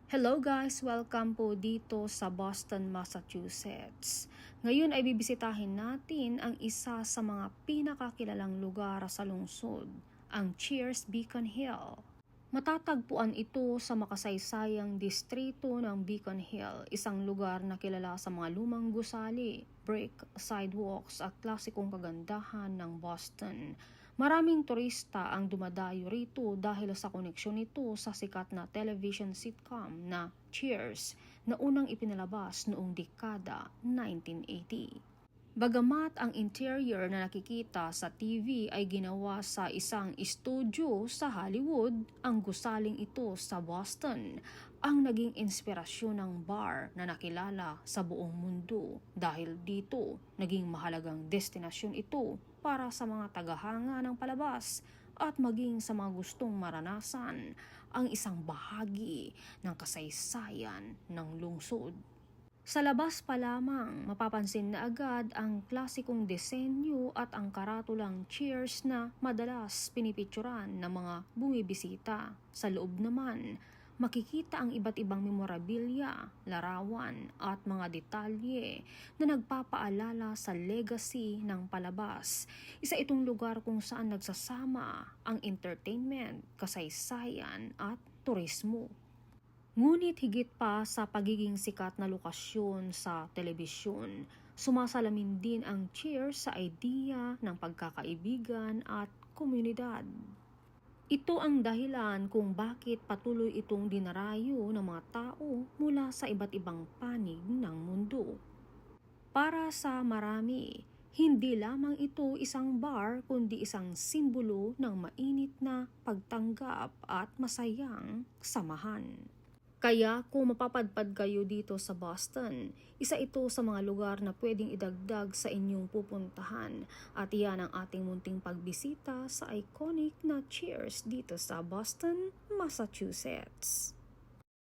Hello guys! Welcome po dito sa Boston, Massachusetts. Ngayon ay bibisitahin natin ang isa sa mga pinakakilalang lugar sa lungsod, ang Cheers Beacon Hill. Matatagpuan ito sa makasaysayang distrito ng Beacon Hill, isang lugar na kilala sa mga lumang gusali, brick sidewalks at klasikong kagandahan ng Boston. Maraming turista ang dumadayo rito dahil sa koneksyon nito sa sikat na television sitcom na Cheers na unang ipinalabas noong dekada 1980. Bagamat ang interior na nakikita sa TV ay ginawa sa isang estudyo sa Hollywood, ang gusaling ito sa Boston ang naging inspirasyon ng bar na nakilala sa buong mundo. Dahil dito, naging mahalagang destinasyon ito para sa mga tagahanga ng palabas at maging sa mga gustong maranasan ang isang bahagi ng kasaysayan ng lungsod. Sa labas pa lamang, mapapansin na agad ang klasikong disenyo at ang karatulang Cheers na madalas pinipicturan ng mga bumibisita. Sa loob naman, makikita ang iba't ibang memorabilia, larawan at mga detalye na nagpapaalala sa legacy ng palabas. Isa itong lugar kung saan nagsasama ang entertainment, kasaysayan at turismo. Ngunit higit pa sa pagiging sikat na lokasyon sa telebisyon, sumasalamin din ang Cheers sa idea ng pagkakaibigan at komunidad. Ito ang dahilan kung bakit patuloy itong dinarayo ng mga tao mula sa iba't ibang panig ng mundo. Para sa marami, hindi lamang ito isang bar kundi isang simbolo ng mainit na pagtanggap at masayang samahan. Kaya kung mapapadpad kayo dito sa Boston, isa ito sa mga lugar na pwedeng idagdag sa inyong pupuntahan. At iyan ang ating munting pagbisita sa iconic na Cheers dito sa Boston, Massachusetts.